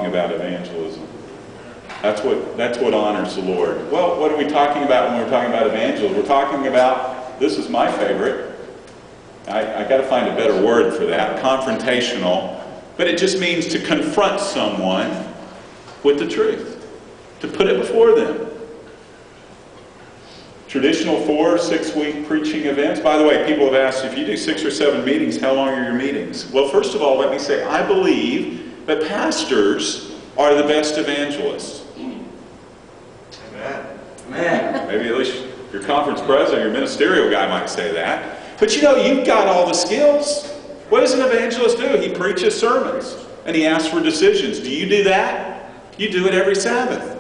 about evangelism. That's what honors the Lord. Well, what are we talking about when we're talking about evangelism? We're talking about, this is my favorite, I got to find a better word for that, confrontational, but it just means to confront someone with the truth, to put it before them. Traditional 4-6-week preaching events. By the way, people have asked, if you do 6 or 7 meetings, how long are your meetings? Well, first of all, let me say, I believe that pastors are the best evangelists. Amen. Amen. Maybe at least your conference president, your ministerial guy might say that. But you know, you've got all the skills. What does an evangelist do? He preaches sermons and he asks for decisions. Do you do that? You do it every Sabbath.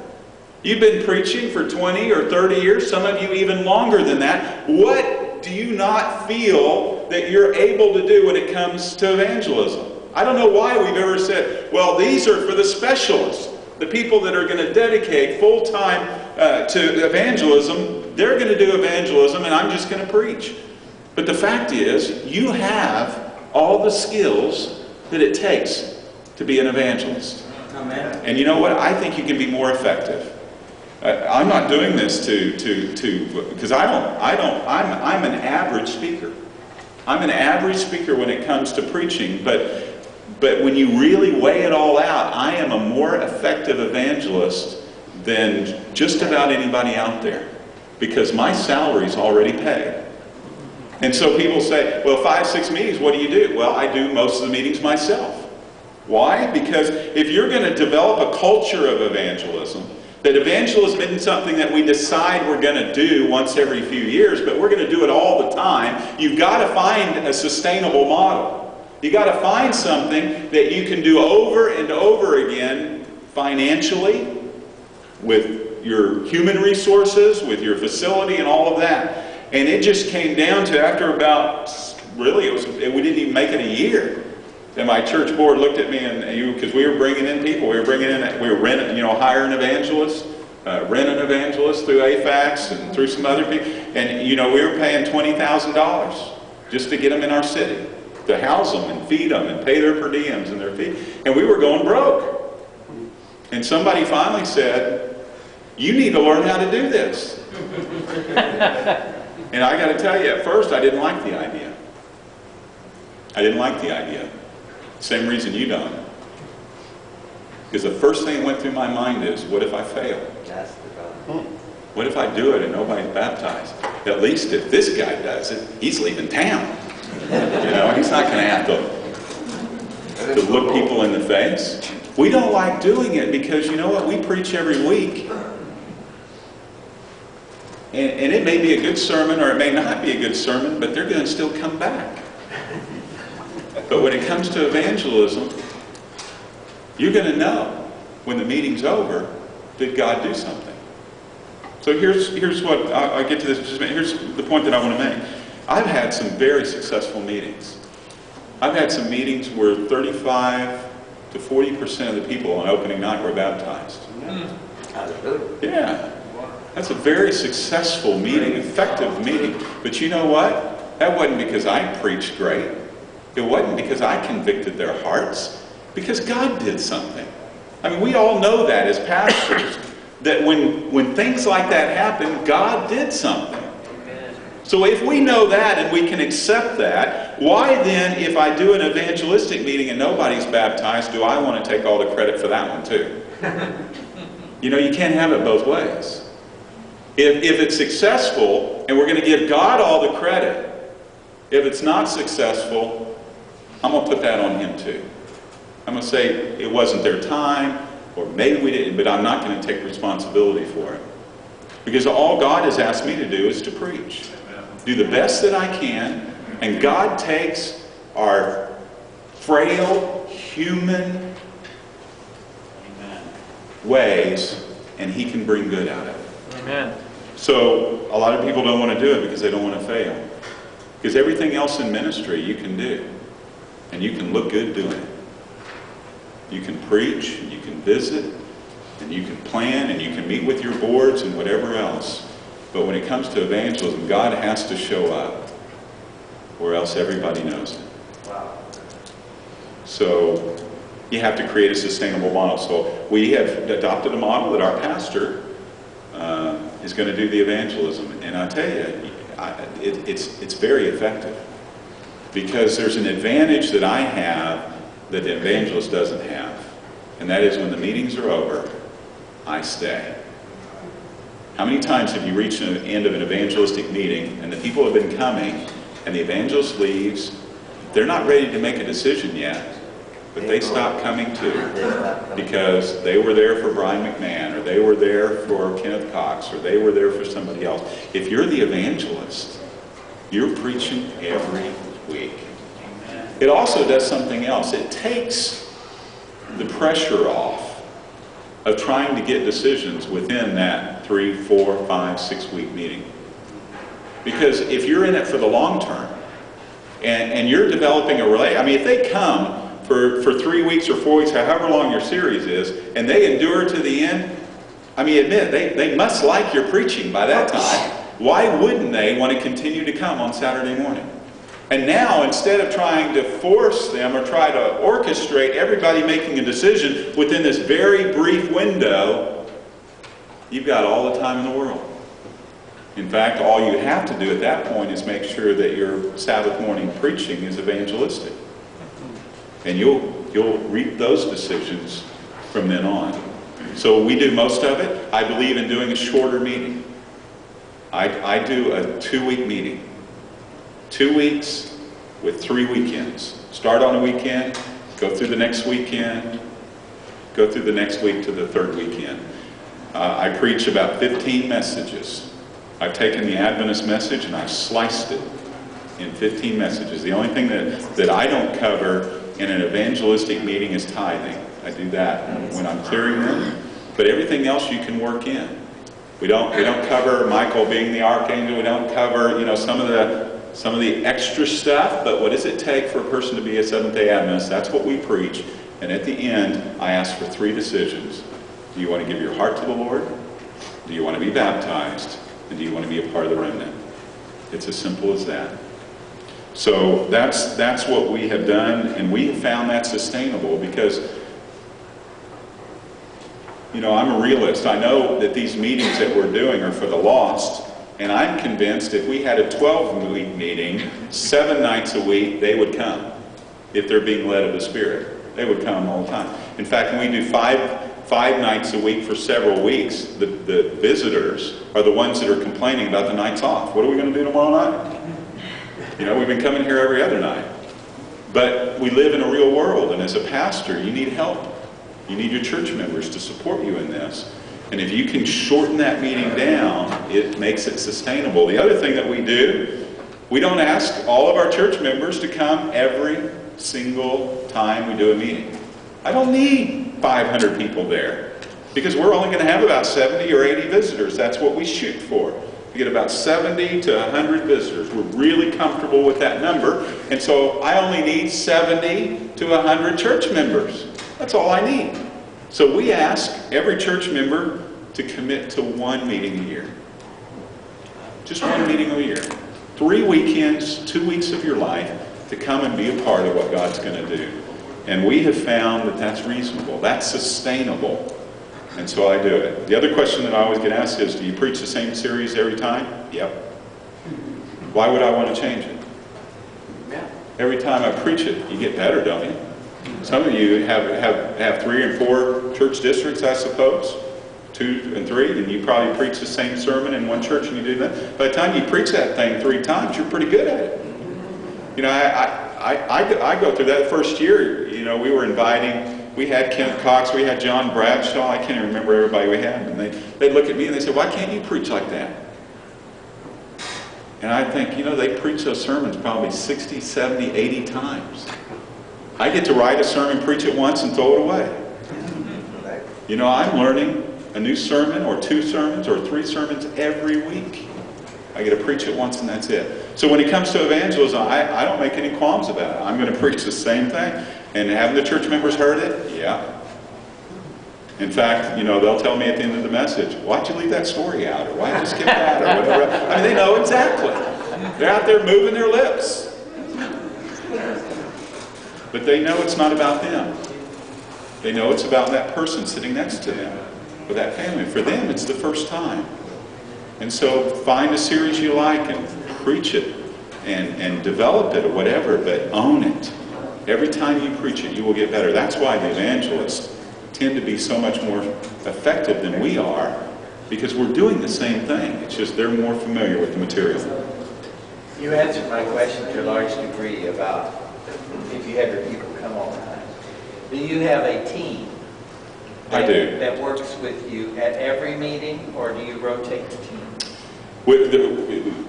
You've been preaching for 20 or 30 years, some of you even longer than that. What do you not feel that you're able to do when it comes to evangelism? I don't know why we've ever said, well, these are for the specialists. The people that are going to dedicate full-time to evangelism, they're going to do evangelism and I'm just going to preach. But the fact is, you have all the skills that it takes to be an evangelist. Amen. And you know what? I think you can be more effective. I'm not doing this because I'm an average speaker. I'm an average speaker when it comes to preaching, but when you really weigh it all out, I am a more effective evangelist than just about anybody out there because my salary is already paid. And so people say, well, 5-6 meetings, what do you do? Well, I do most of the meetings myself. Why? Because if you're going to develop a culture of evangelism, that evangelism isn't something that we decide we're going to do once every few years, but we're going to do it all the time, you've got to find a sustainable model. You've got to find something that you can do over and over again financially, with your human resources, with your facility and all of that. And it just came down to after about, really, we didn't even make it a year. And my church board looked at me and because we were bringing in people, we were renting, hire an evangelist, rent an evangelist through AFAX and through some other people. And, we were paying $20,000 just to get them in our city, to house them and feed them and pay their per diems and their fee. And we were going broke. And somebody finally said, you need to learn how to do this. And I got to tell you, at first I didn't like the idea. I didn't like the idea. Same reason you don't. Because the first thing that went through my mind is, what if I fail? What if I do it and nobody's baptized? At least if this guy does it, he's leaving town. He's not going to have to look people in the face. We don't like doing it because, you know what, we preach every week. And it may be a good sermon or it may not be a good sermon, but they're going to still come back. But when it comes to evangelism, you're going to know when the meeting's over, did God do something? So here's what, I'll get to this, here's the point that I want to make. I've had some very successful meetings. I've had some meetings where 35 to 40% of the people on opening night were baptized. Yeah. That's a very successful meeting, effective meeting. But you know what? That wasn't because I preached great. It wasn't because I convicted their hearts. Because God did something. I mean, we all know that as pastors, that when things like that happen, God did something. So if we know that and we can accept that, why then, if I do an evangelistic meeting and nobody's baptized, do I want to take all the credit for that one too? You can't have it both ways. If it's successful, and we're going to give God all the credit, if it's not successful, I'm going to put that on Him too. I'm going to say it wasn't their time, or maybe we didn't, but I'm not going to take responsibility for it. Because all God has asked me to do is to preach. Do the best that I can, and God takes our frail, human ways, and He can bring good out of it. Amen. So, a lot of people don't want to do it because they don't want to fail. Because everything else in ministry you can do. And you can look good doing it. You can preach, and you can visit, and you can plan, and you can meet with your boards and whatever else. But when it comes to evangelism, God has to show up, or else everybody knows it. Wow. So, You have to create a sustainable model. So we have adopted a model that our pastor is going to do the evangelism. And I tell you, it's very effective. Because there's an advantage that I have that the evangelist doesn't have. And that is when the meetings are over, I stay. How many times have you reached the end of an evangelistic meeting and the people have been coming and the evangelist leaves? They're not ready to make a decision yet, but they stop coming too because they were there for Brian McMahon, or they were there for Kenneth Cox, or they were there for somebody else. If you're the evangelist, you're preaching every week. It also does something else. It takes the pressure off of trying to get decisions within that 3, 4, 5, 6 week meeting. Because if you're in it for the long term, and you're developing a relationship, I mean, if they come for 3 weeks or 4 weeks, however long your series is, and they endure to the end, I mean, admit, they must like your preaching by that time. Why wouldn't they want to continue to come on Saturday morning? And now, instead of trying to force them or try to orchestrate everybody making a decision within this very brief window, you've got all the time in the world. In fact, all you have to do at that point is make sure that your Sabbath morning preaching is evangelistic. And you'll reap those decisions from then on. So we do most of it. I believe in doing a shorter meeting. I do a 2-week meeting. 2 weeks with 3 weekends. Start on a weekend, go through the next weekend, go through the next week to the 3rd weekend. I preach about 15 messages. I've taken the Adventist message and I've sliced it in 15 messages. The only thing that I don't cover in an evangelistic meeting is tithing. I do that when I'm clearing them. But everything else you can work in. We don't cover Michael being the archangel. We don't cover, some of the extra stuff, but what does it take for a person to be a Seventh-day Adventist? That's what we preach. And at the end, I ask for 3 decisions. Do you want to give your heart to the Lord? Do you want to be baptized? And do you want to be a part of the remnant? It's as simple as that. So that's what we have done, and we have found that sustainable because, I'm a realist. I know that these meetings that we're doing are for the lost. And I'm convinced if we had a 12-week meeting, 7 nights a week, they would come. If they're being led of the Spirit, they would come all the time. In fact, when we do five nights a week for several weeks, the visitors are the ones that are complaining about the nights off. What are we going to do tomorrow night? We've been coming here every other night. But we live in a real world, and as a pastor, you need help. You need your church members to support you in this. And if you can shorten that meeting down, it makes it sustainable. The other thing that we do, we don't ask all of our church members to come every single time we do a meeting. I don't need 500 people there because we're only going to have about 70 or 80 visitors. That's what we shoot for. We get about 70 to 100 visitors. We're really comfortable with that number. And so I only need 70 to 100 church members. That's all I need. So we ask every church member to commit to 1 meeting a year. Just 1 meeting a year. 3 weekends, 2 weeks of your life to come and be a part of what God's going to do. And we have found that that's reasonable. That's sustainable. And so I do it. The other question that I always get asked is, do you preach the same series every time? Yep. Why would I want to change it? Every time I preach it, you get better, don't you? Some of you have 3 and 4 church districts, I suppose. 2 and 3, and you probably preach the same sermon in one church and you do that. By the time you preach that thing 3 times, you're pretty good at it. I go through that first year. We were inviting, we had Kenneth Cox, we had John Bradshaw, I can't even remember everybody we had, and they'd look at me and they said, why can't you preach like that? And I think, they preach those sermons probably 60, 70, 80 times. I get to write a sermon, preach it once, and throw it away. I'm learning a new sermon, or 2 sermons, or 3 sermons every week. I get to preach it once, and that's it. So when it comes to evangelism, I don't make any qualms about it. I'm going to preach the same thing. And haven't the church members heard it? Yeah. In fact, they'll tell me at the end of the message, why'd you leave that story out? Or why'd you skip that? Or whatever. I mean, they know exactly. They're out there moving their lips. But they know it's not about them. They know it's about that person sitting next to them, or that family. For them, it's the first time. And so find a series you like and preach it and develop it or whatever, but own it. Every time you preach it, you will get better. That's why the evangelists tend to be so much more effective than we are, because we're doing the same thing. It's just they're more familiar with the material. You answered my question to a large degree about if you have your people come all the time. Do you have a team I do. that works with you at every meeting, or do you rotate the team?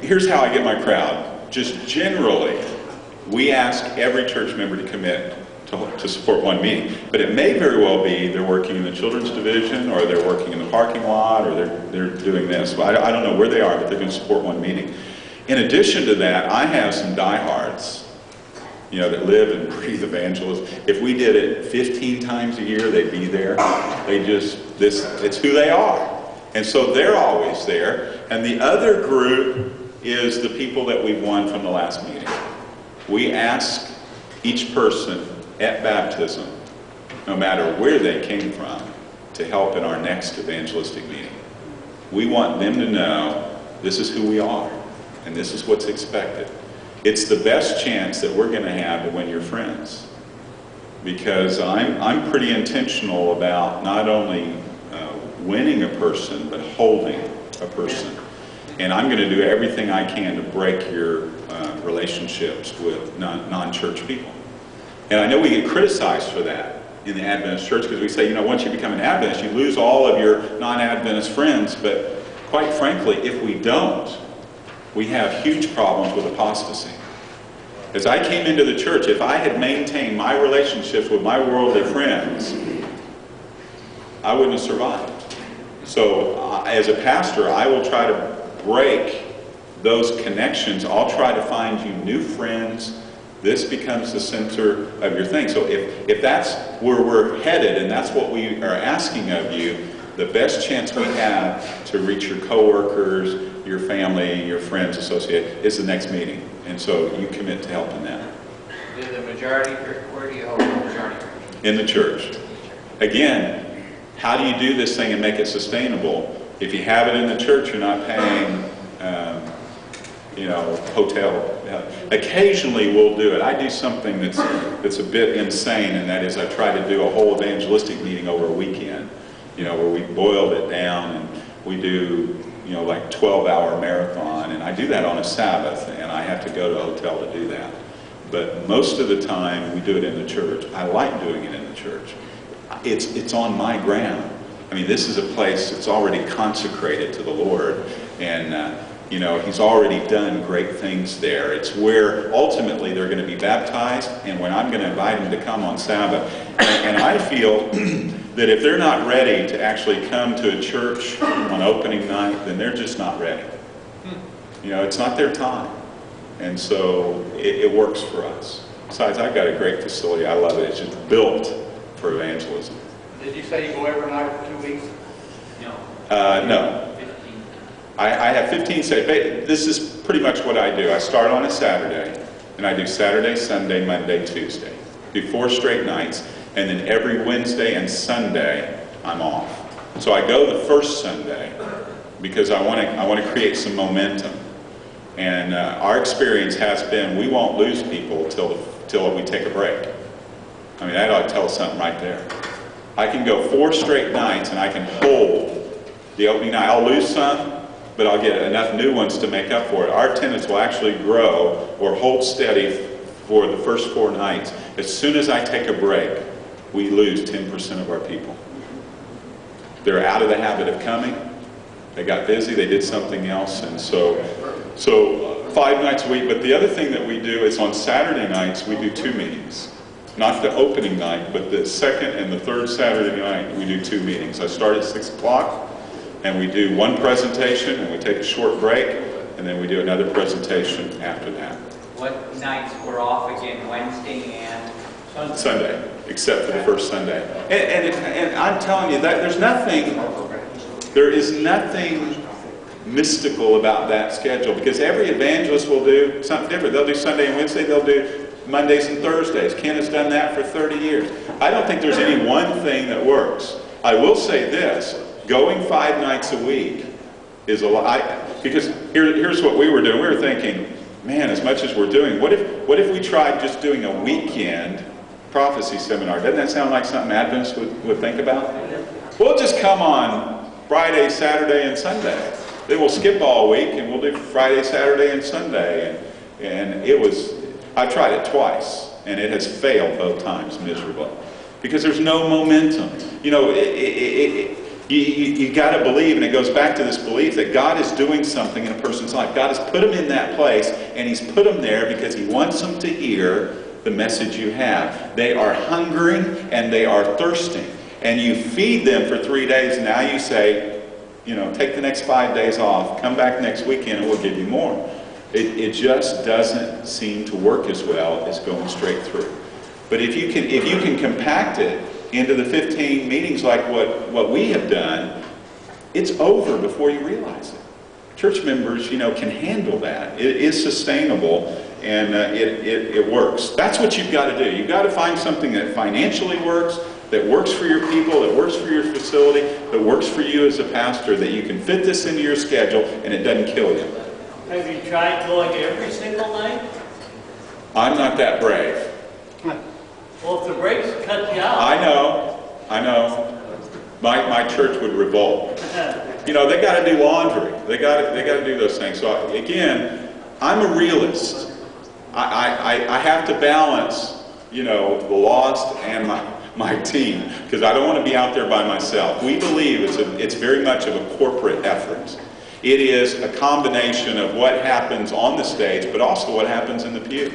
Here's how I get my crowd. Just generally, we ask every church member to commit to support one meeting. But it may very well be they're working in the children's division, or they're working in the parking lot, or they're doing this. I don't know where they are, but they're going to support one meeting. In addition to that, I have some diehards, that live and breathe evangelism. If we did it 15 times a year, they'd be there. It's who they are. And so they're always there. And the other group is the people that we've won from the last meeting. We ask each person at baptism, no matter where they came from, to help in our next evangelistic meeting. We want them to know this is who we are, and this is what's expected. It's the best chance that we're going to have to win your friends, because I'm pretty intentional about not only winning a person, but holding a person. And I'm going to do everything I can to break your relationships with non-church people. And I know we get criticized for that in the Adventist church, because we say, once you become an Adventist, you lose all of your non-Adventist friends. But quite frankly, if we don't, we have huge problems with apostasy. As I came into the church, if I had maintained my relationships with my worldly friends, I wouldn't have survived. So as a pastor, I will try to break those connections. I'll try to find you new friends. This becomes the center of your thing. So if that's where we're headed, and that's what we are asking of you, the best chance we have to reach your coworkers, your family, your friends, associates, is the next meeting. And so you commit to helping that. Where do you hold the majority? In the church. Again, how do you do this thing and make it sustainable? If you have it in the church, you're not paying, hotel. Occasionally we'll do it. I do something that's a bit insane, and that is I try to do a whole evangelistic meeting over a weekend, where we boiled it down, and we do, like 12-hour marathon, and I do that on a Sabbath, and I have to go to a hotel to do that. But most of the time we do it in the church. I like doing it in the church. It's on my ground. I mean, this is a place that's already consecrated to the Lord, and He's already done great things there. It's where ultimately they're going to be baptized, and when I'm going to invite them to come on Sabbath. And I feel that if they're not ready to actually come to a church on opening night, then they're just not ready. It's not their time. And so it works for us. Besides, I've got a great facility. I love it. It's just built for evangelism. Did you say you go every night for 2 weeks? No. I have 15 sessions. This is pretty much what I do. I start on a Saturday, and I do Saturday, Sunday, Monday, Tuesday. Do 4 straight nights, and then every Wednesday and Sunday, I'm off. So I go the first Sunday because I want to create some momentum. And our experience has been we won't lose people till we take a break. I mean, that ought to tell us something right there. I can go 4 straight nights, and I can hold the opening night. I'll lose some, but I'll get enough new ones to make up for it. Our attendance will actually grow or hold steady for the first 4 nights. As soon as I take a break, we lose 10% of our people. They're out of the habit of coming. They got busy, they did something else, and so 5 nights a week. But the other thing that we do is on Saturday nights, we do 2 meetings. Not the opening night, but the second and the third Saturday night, we do 2 meetings. I start at 6 o'clock. And we do 1 presentation, and we take a short break, and then we do another presentation after that. What nights were off again? Wednesday and Sunday? Sunday, except for the first Sunday. And I'm telling you that there is nothing mystical about that schedule, because every evangelist will do something different. They'll do Sunday and Wednesday. They'll do Mondays and Thursdays. Ken has done that for 30 years. I don't think there's any one thing that works. I will say this, going 5 nights a week is a lot, because here's what we were doing. We were thinking, man, as much as we're doing, what if we tried just doing a weekend prophecy seminar? Doesn't that sound like something Adventists would think about? We'll just come on Friday, Saturday, and Sunday. Then we'll skip all week and we'll do Friday, Saturday, and Sunday. And it was, I've tried it twice, and it has failed both times miserably. Because there's no momentum. You know, you got to believe, and it goes back to this belief that God is doing something in a person's life. God has put them in that place, and He's put them there because He wants them to hear the message you have. They are hungering and they are thirsting. And you feed them for 3 days, and now you say, you know, take the next 5 days off, come back next weekend, and we'll give you more. It just doesn't seem to work as well as going straight through. But if you can compact it into the 15 meetings like what we have done, it's over before you realize it. Church members, you know, can handle that. It is sustainable, and it works. That's what you've got to do. You've got to find something that financially works, that works for your people, that works for your facility, that works for you as a pastor, that you can fit this into your schedule and it doesn't kill you. Have you tried going every single night? I'm not that brave. Well, if the breaks cut you out. I know. My church would revolt. You know, they got to do laundry. They got to do those things. So again, I'm a realist. I have to balance, you know, the lost and my team, because I don't want to be out there by myself. We believe it's very much of a corporate effort. It is a combination of what happens on the stage, but also what happens in the pew.